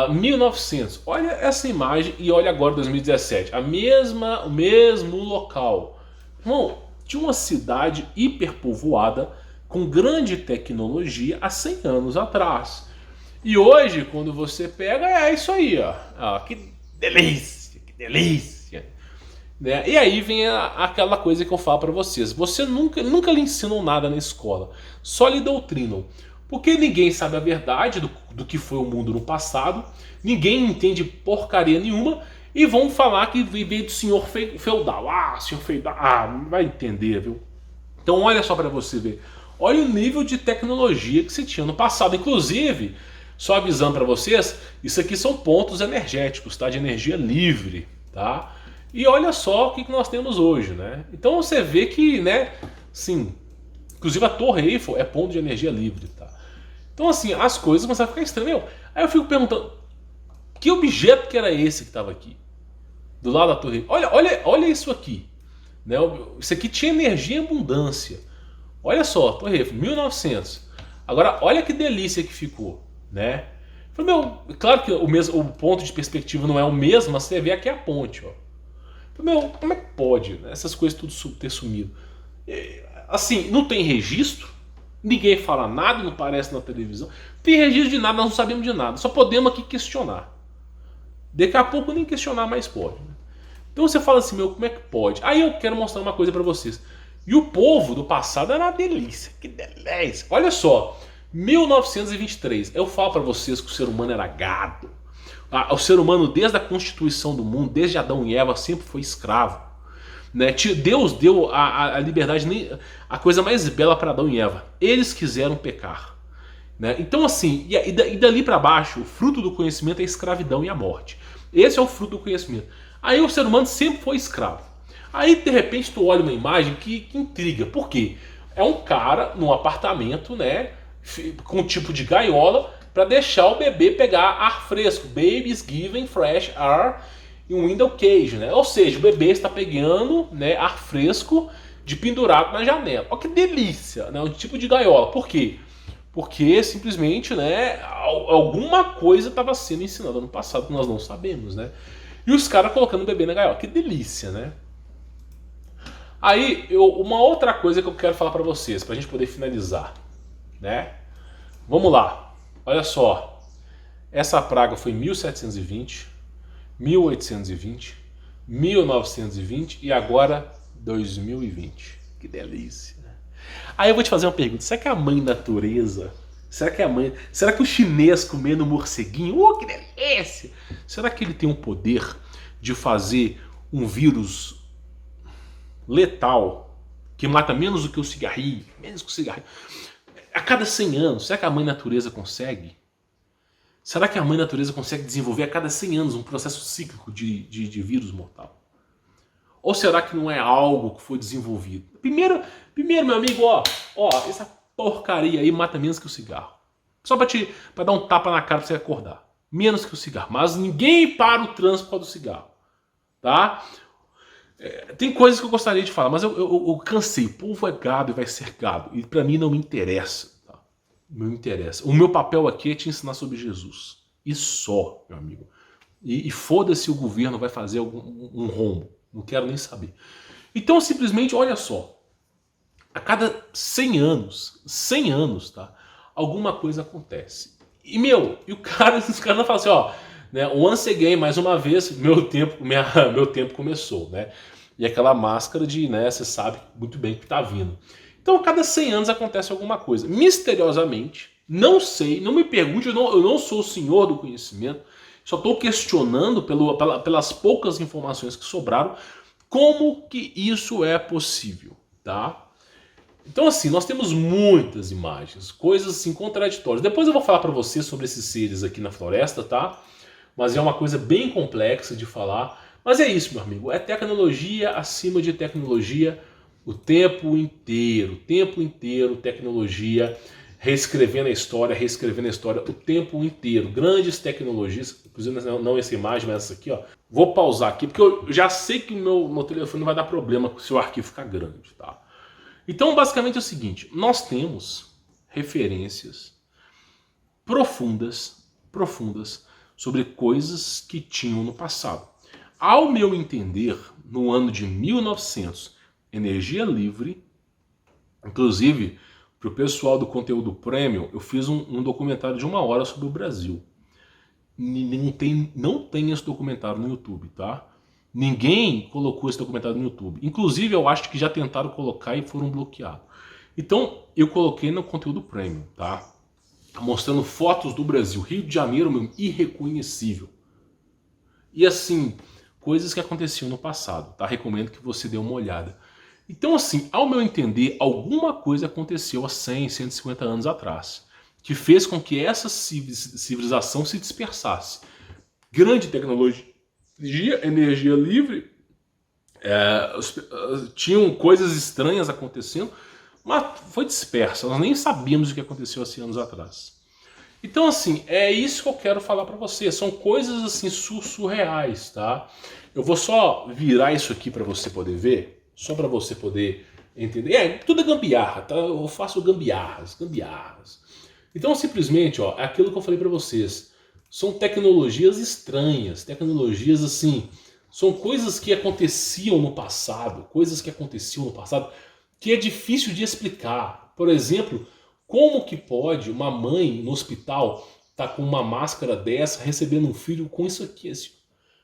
1900. Olha essa imagem e olha agora 2017. O mesmo local. Irmão, de uma cidade hiperpovoada com grande tecnologia há 100 anos atrás. E hoje, quando você pega, é isso aí, ó. Que delícia, que delícia. Né? E aí vem aquela coisa que eu falo para vocês. Você nunca lhe ensinam nada na escola. Só lhe doutrinam. Porque ninguém sabe a verdade do que foi o mundo no passado. Ninguém entende porcaria nenhuma. E vão falar que veio do senhor feudal. Senhor feudal. Não vai entender, viu? Então olha só para você ver. Olha o nível de tecnologia que se tinha no passado. Inclusive, só avisando para vocês, isso aqui são pontos energéticos, tá? De energia livre, tá? E olha só o que nós temos hoje, né? Então você vê que, né? Sim, inclusive a Torre Eiffel é ponto de energia livre, tá? Então assim, as coisas começam a ficar estranhas. Aí eu fico perguntando, que objeto que era esse que estava aqui? Do lado da Torre Eiffel. Olha isso aqui. Né? Isso aqui tinha energia em abundância. Olha só, Torre Eiffel, 1900. Agora, olha que delícia que ficou, né? Falei, meu, claro que o ponto de perspectiva não é o mesmo, mas você vê aqui a ponte, ó. Falei, meu, como é que pode, né, essas coisas tudo ter sumido? Assim, não tem registro, ninguém fala nada, não aparece na televisão, não tem registro de nada, nós não sabemos de nada, só podemos aqui questionar. Daqui a pouco nem questionar mais pode, né? Então você fala assim, meu, como é que pode? Aí eu quero mostrar uma coisa pra vocês. E o povo do passado era uma delícia, que delícia. Olha só, 1923, eu falo pra vocês que o ser humano era gado. O ser humano, desde a constituição do mundo, desde Adão e Eva, sempre foi escravo. Né? Deus deu a liberdade, a coisa mais bela para Adão e Eva. Eles quiseram pecar. Né? Então assim, e dali para baixo, o fruto do conhecimento é a escravidão e a morte. Esse é o fruto do conhecimento. Aí o ser humano sempre foi escravo. Aí de repente tu olha uma imagem que intriga. Por quê? É um cara num apartamento, né, com um tipo de gaiola, para deixar o bebê pegar ar fresco. Babies given fresh air in window cage, né? Ou seja, o bebê está pegando, né, ar fresco de pendurado na janela. Olha que delícia, né? Um tipo de gaiola. Por quê? Porque simplesmente, né, alguma coisa estava sendo ensinada no passado que nós não sabemos, né? E os caras colocando o bebê na gaiola. Que delícia, né? Aí, uma outra coisa que eu quero falar para vocês, para a gente poder finalizar, né? Vamos lá. Olha só. Essa praga foi em 1720, 1820, 1920 e agora 2020. Que delícia. Aí eu vou te fazer uma pergunta. Será que a mãe natureza... Será que o chinês comendo morceguinho... que delícia! Será que ele tem um poder de fazer um vírus letal que mata menos do que o cigarrinho? Menos que o cigarrinho. A cada 100 anos, será que a mãe natureza consegue? Será que a mãe natureza consegue desenvolver a cada 100 anos um processo cíclico de vírus mortal? Ou será que não é algo que foi desenvolvido? Primeiro meu amigo, ó, essa porcaria aí mata menos que o cigarro. Só pra dar um tapa na cara pra você acordar. Menos que o cigarro. Mas ninguém para o trânsito por causa do cigarro. Tá? Tem coisas que eu gostaria de falar, mas eu cansei. O povo é gado e vai ser gado. E pra mim não me interessa. Tá? Não me interessa. O meu papel aqui é te ensinar sobre Jesus. E só, meu amigo. E foda-se o governo vai fazer um rombo. Não quero nem saber. Então simplesmente, olha só. A cada 100 anos, tá? Alguma coisa acontece. E os caras não falam assim, ó, né, once again, mais uma vez, meu tempo começou, né? E aquela máscara de, né, você sabe muito bem que tá vindo. Então, a cada 100 anos acontece alguma coisa. Misteriosamente, Não sei, não me pergunte, eu não sou o senhor do conhecimento, só estou questionando pelas poucas informações que sobraram, como que isso é possível, tá? Então assim, nós temos muitas imagens, coisas assim contraditórias. Depois eu vou falar para você sobre esses seres aqui na floresta, tá? Mas é uma coisa bem complexa de falar. Mas é isso, meu amigo, é tecnologia acima de tecnologia o tempo inteiro, tecnologia, reescrevendo a história o tempo inteiro. Grandes tecnologias, inclusive não essa imagem, mas essa aqui, ó. Vou pausar aqui, porque eu já sei que o meu telefone não vai dar problema se o arquivo ficar grande, tá? Então, basicamente é o seguinte, nós temos referências profundas sobre coisas que tinham no passado. Ao meu entender, no ano de 1900, energia livre, inclusive para o pessoal do conteúdo premium, eu fiz um documentário de 1 hora sobre o Brasil. Não tem esse documentário no YouTube, tá? Ninguém colocou esse documentário no YouTube. Inclusive, eu acho que já tentaram colocar e foram bloqueados. Então, eu coloquei no conteúdo premium, tá? Mostrando fotos do Brasil. Rio de Janeiro, meu, irreconhecível. E assim, coisas que aconteciam no passado, tá? Recomendo que você dê uma olhada. Então assim, ao meu entender, alguma coisa aconteceu há 100, 150 anos atrás, que fez com que essa civilização se dispersasse. Grande tecnologia, energia livre, tinham coisas estranhas acontecendo, mas foi dispersa, nós nem sabíamos o que aconteceu há 100 anos atrás. Então assim, é isso que eu quero falar pra você, são coisas assim surreais, tá? Eu vou só virar isso aqui pra você poder ver, só pra você poder entender. Tudo é gambiarra, tá? Eu faço gambiarras. Então simplesmente, ó, é aquilo que eu falei pra vocês, são tecnologias estranhas, tecnologias assim, são coisas que aconteciam no passado, que é difícil de explicar. Por exemplo, como que pode uma mãe no hospital estar com uma máscara dessa recebendo um filho com isso aqui? Assim?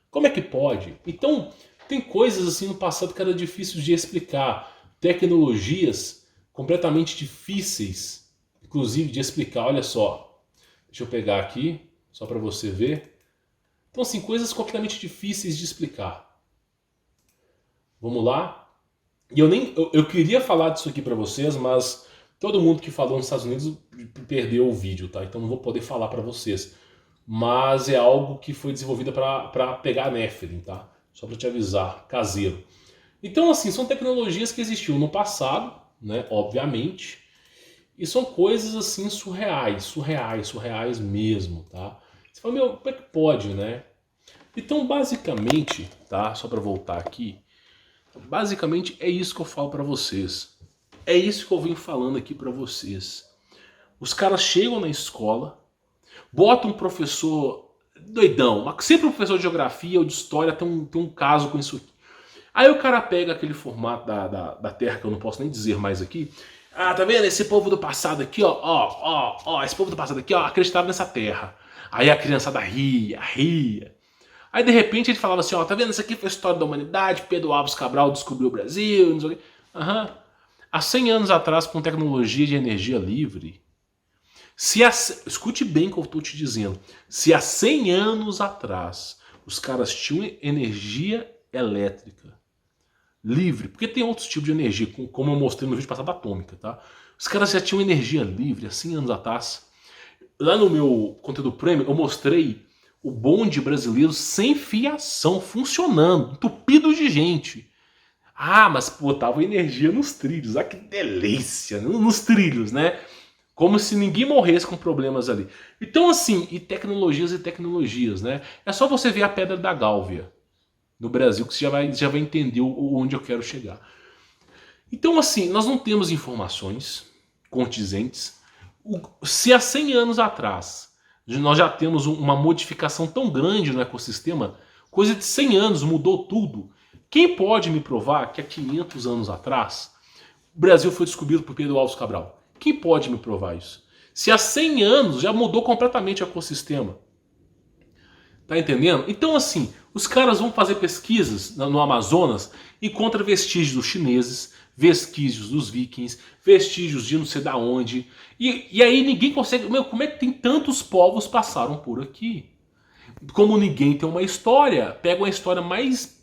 Como é que pode? Então, tem coisas assim no passado que era difícil de explicar. Tecnologias completamente difíceis, inclusive de explicar. Olha só, deixa eu pegar aqui, só para você ver. Então, assim, coisas completamente difíceis de explicar. Vamos lá? E eu queria falar disso aqui para vocês, mas todo mundo que falou nos Estados Unidos perdeu o vídeo, tá? Então não vou poder falar para vocês. Mas é algo que foi desenvolvido para pegar a Nephilim, tá? Só para te avisar, caseiro. Então assim, são tecnologias que existiam no passado, né? Obviamente. E são coisas assim surreais mesmo, tá? Você fala, meu, como é que pode, né? Então basicamente, tá? Só para voltar aqui. Basicamente é isso que eu falo para vocês. É isso que eu venho falando aqui para vocês. Os caras chegam na escola, botam um professor doidão, sempre um professor de geografia ou de história tem um caso com isso aqui. Aí o cara pega aquele formato da Terra, que eu não posso nem dizer mais aqui. Ah, tá vendo? Esse povo do passado aqui, ó, esse povo do passado aqui, ó, acreditava nessa Terra. Aí a criançada ria. Aí de repente ele falava assim, ó, tá vendo? Isso aqui foi a história da humanidade, Pedro Álvares Cabral descobriu o Brasil, não sei o quê. Há 100 anos atrás, com tecnologia de energia livre, escute bem o que eu estou te dizendo, se há 100 anos atrás os caras tinham energia elétrica livre, porque tem outros tipos de energia, como eu mostrei no vídeo passado, atômica, tá? Os caras já tinham energia livre há 100 anos atrás. Lá no meu conteúdo premium eu mostrei o bonde brasileiro sem fiação, funcionando, entupido de gente. Ah, mas botava energia nos trilhos, ah que delícia, nos trilhos, né? Como se ninguém morresse com problemas ali. Então assim, e tecnologias, né? É só você ver a Pedra da Gálvia no Brasil que você já vai entender onde eu quero chegar. Então assim, nós não temos informações condizentes. Se há 100 anos atrás nós já temos uma modificação tão grande no ecossistema, coisa de 100 anos mudou tudo. Quem pode me provar que há 500 anos atrás o Brasil foi descoberto por Pedro Álvares Cabral? Quem pode me provar isso? Se há 100 anos já mudou completamente o ecossistema. Tá entendendo? Então assim, os caras vão fazer pesquisas no Amazonas, encontram vestígios dos chineses, vestígios dos vikings, vestígios de não sei da onde. E aí ninguém consegue... Meu, como é que tem tantos povos passaram por aqui? Como ninguém tem uma história, pega uma história mais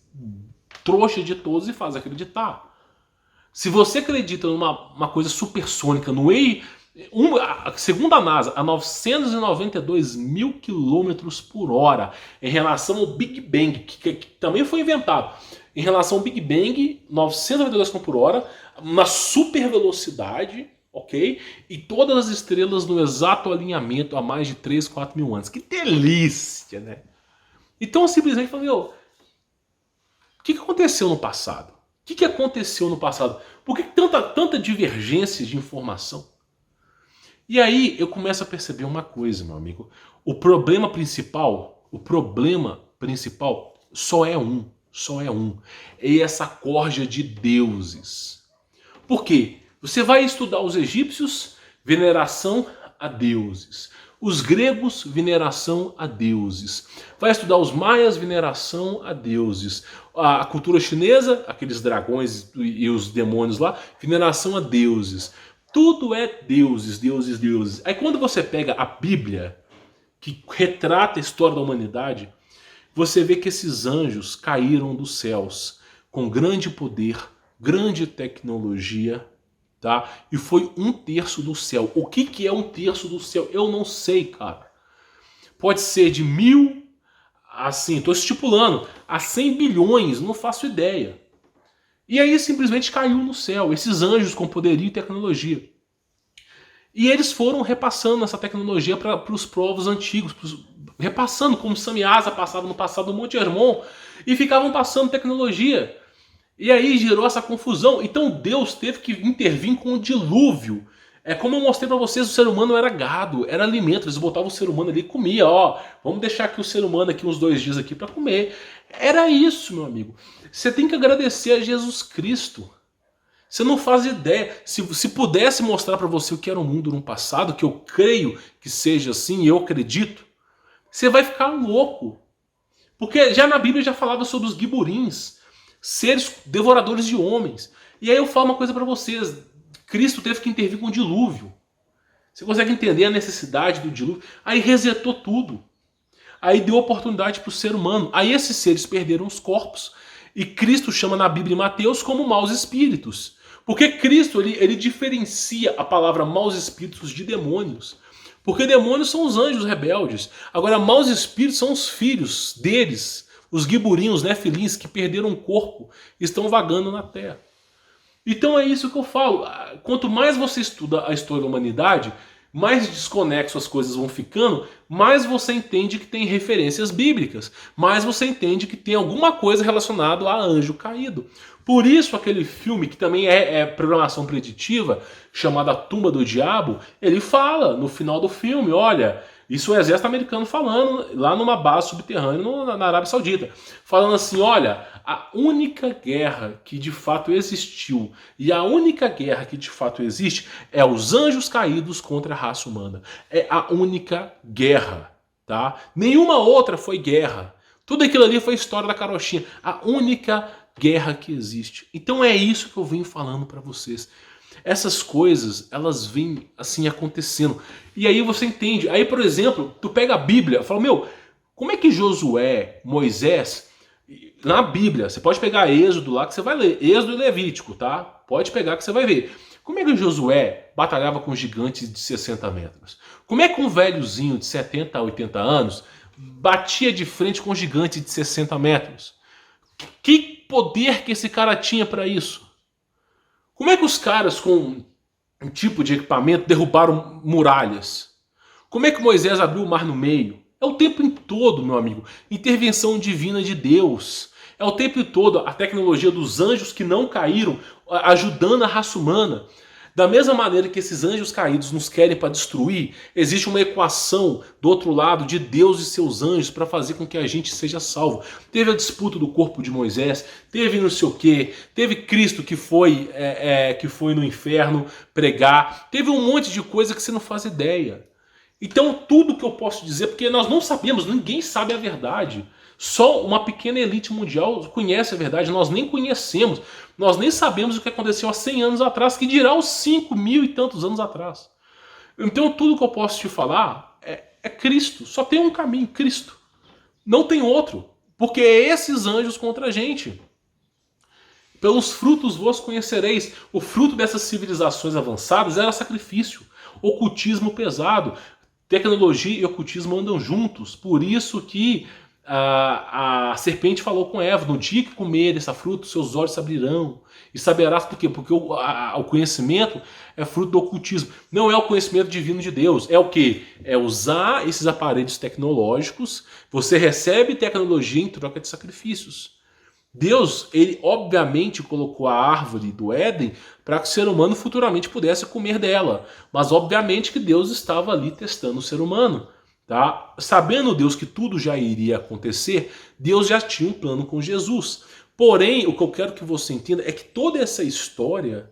trouxa de todos e faz acreditar. Se você acredita numa coisa supersônica, no segundo a NASA, a 992 mil quilômetros por hora, em relação ao Big Bang, que também foi inventado, em relação ao Big Bang, 992 km por hora, uma super velocidade, ok? E todas as estrelas no exato alinhamento há mais de 3, 4 mil anos. Que delícia, né? Então eu simplesmente falei, o que aconteceu no passado? O que aconteceu no passado? Por que tanta divergência de informação? E aí eu começo a perceber uma coisa, meu amigo. O problema principal só é um. É essa corja de deuses. Por quê? Você vai estudar os egípcios, veneração a deuses. Os gregos, veneração a deuses. Vai estudar os maias, veneração a deuses. A cultura chinesa, aqueles dragões e os demônios lá, veneração a deuses. Tudo é deuses, deuses, deuses. Aí quando você pega a Bíblia, que retrata a história da humanidade, você vê que esses anjos caíram dos céus com grande poder, grande tecnologia, tá? E foi 1/3 do céu. O que é 1/3 do céu? Eu não sei, cara. Pode ser de 1000, assim, estou estipulando, a 100 bilhões, não faço ideia. E aí simplesmente caiu no céu, esses anjos com poderio e tecnologia. E eles foram repassando essa tecnologia para os povos antigos, repassando como Samyaza passava no passado no Monte Hermon, e ficavam passando tecnologia. E aí gerou essa confusão. Então Deus teve que intervir com o dilúvio. É como eu mostrei para vocês, o ser humano era gado, era alimento. Eles botavam o ser humano ali e comia. Ó, vamos deixar aqui o ser humano aqui uns 2 dias aqui para comer. Era isso, meu amigo. Você tem que agradecer a Jesus Cristo. Você não faz ideia. Se pudesse mostrar para você o que era o mundo no passado, que eu creio que seja assim, e eu acredito, você vai ficar louco. Porque já na Bíblia já falava sobre os giburins, seres devoradores de homens. E aí eu falo uma coisa para vocês. Cristo teve que intervir com o dilúvio. Você consegue entender a necessidade do dilúvio? Aí resetou tudo. Aí deu oportunidade para o ser humano. Aí esses seres perderam os corpos. E Cristo chama na Bíblia em Mateus como maus espíritos. Porque Cristo ele diferencia a palavra maus espíritos de demônios. Porque demônios são os anjos rebeldes. Agora maus espíritos são os filhos deles. Os giburinhos, nefilins, que perderam o corpo, estão vagando na terra. Então é isso que eu falo. Quanto mais você estuda a história da humanidade, mais desconexo as coisas vão ficando, mais você entende que tem referências bíblicas, mais você entende que tem alguma coisa relacionada a anjo caído. Por isso aquele filme, que também é programação preditiva, chamado A Tumba do Diabo, ele fala no final do filme, olha, isso é o exército americano falando lá numa base subterrânea na Arábia Saudita, falando assim, olha, a única guerra que de fato existiu e a única guerra que de fato existe é os anjos caídos contra a raça humana. É a única guerra, tá? Nenhuma outra foi guerra. Tudo aquilo ali foi história da carochinha. A única guerra que existe. Então é isso que eu venho falando para vocês. Essas coisas, elas vêm assim acontecendo. E aí você entende. Aí, por exemplo, tu pega a Bíblia e fala, meu, como é que Josué, Moisés, na Bíblia, você pode pegar Êxodo lá que você vai ler, Êxodo e Levítico, tá? Pode pegar que você vai ver. Como é que Josué batalhava com gigantes de 60 metros? Como é que um velhozinho de 70 a 80 anos batia de frente com gigantes de 60 metros? Que poder que esse cara tinha para isso? Como é que os caras com um tipo de equipamento derrubaram muralhas? Como é que Moisés abriu o mar no meio? É o tempo todo, meu amigo, intervenção divina de Deus. É o tempo todo a tecnologia dos anjos que não caíram, ajudando a raça humana. Da mesma maneira que esses anjos caídos nos querem para destruir, existe uma equação do outro lado de Deus e seus anjos para fazer com que a gente seja salvo. Teve a disputa do corpo de Moisés, teve não sei o quê, teve Cristo que foi no inferno pregar, teve um monte de coisa que você não faz ideia. Então tudo que eu posso dizer, porque nós não sabemos, ninguém sabe a verdade. Só uma pequena elite mundial conhece a verdade, nós nem conhecemos, nós nem sabemos o que aconteceu há 100 anos atrás, que dirá os 5.000 e tantos anos atrás. Então tudo que eu posso te falar é Cristo, só tem um caminho, Cristo. Não tem outro, porque é esses anjos contra a gente. Pelos frutos vos conhecereis. O fruto dessas civilizações avançadas era sacrifício, ocultismo pesado. Tecnologia e ocultismo andam juntos, por isso que a serpente falou com Eva: no dia que comer essa fruta, seus olhos se abrirão. E saberás por quê? Porque o conhecimento é fruto do ocultismo. Não é o conhecimento divino de Deus. É o quê? É usar esses aparelhos tecnológicos. Você recebe tecnologia em troca de sacrifícios. Deus, ele obviamente colocou a árvore do Éden para que o ser humano futuramente pudesse comer dela. Mas obviamente que Deus estava ali testando o ser humano. Tá? Sabendo Deus que tudo já iria acontecer, Deus já tinha um plano com Jesus. Porém, o que eu quero que você entenda é que toda essa história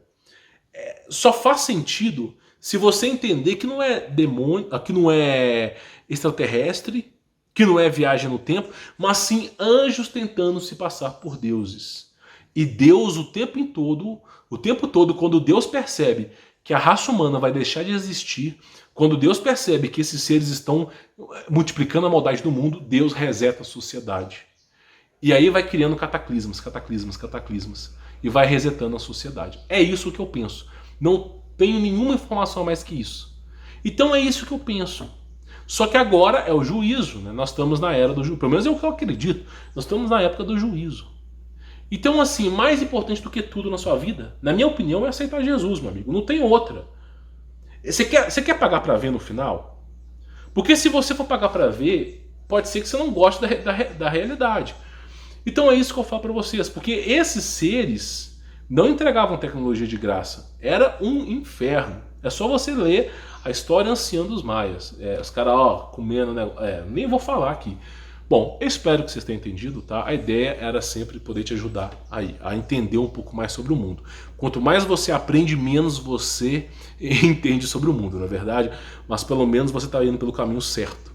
só faz sentido se você entender que não é demônio, que não é extraterrestre, que não é viagem no tempo, mas sim anjos tentando se passar por deuses. E Deus o tempo todo, quando Deus percebe que a raça humana vai deixar de existir, quando Deus percebe que esses seres estão multiplicando a maldade do mundo, Deus reseta a sociedade. E aí vai criando cataclismos, e vai resetando a sociedade. É isso que eu penso. Não tenho nenhuma informação a mais que isso. Então é isso que eu penso. Só que agora é o juízo, né? Nós estamos na era do juízo, pelo menos é o que eu acredito. Nós estamos na época do juízo. Então, assim, mais importante do que tudo na sua vida, na minha opinião, é aceitar Jesus, meu amigo. Não tem outra. Você quer pagar para ver no final? Porque se você for pagar para ver, pode ser que você não goste da realidade. Então é isso que eu falo para vocês, porque esses seres não entregavam tecnologia de graça. Era um inferno. É só você ler a história anciã dos maias. Os caras, comendo, né? Nem vou falar aqui. Bom, eu espero que vocês tenham entendido, tá? A ideia era sempre poder te ajudar aí, a entender um pouco mais sobre o mundo. Quanto mais você aprende, menos você entende sobre o mundo, não é verdade? Mas pelo menos você está indo pelo caminho certo.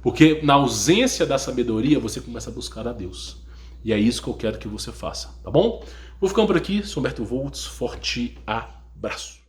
Porque na ausência da sabedoria, você começa a buscar a Deus. E é isso que eu quero que você faça, tá bom? Vou ficando por aqui, sou Humberto Volts, forte abraço.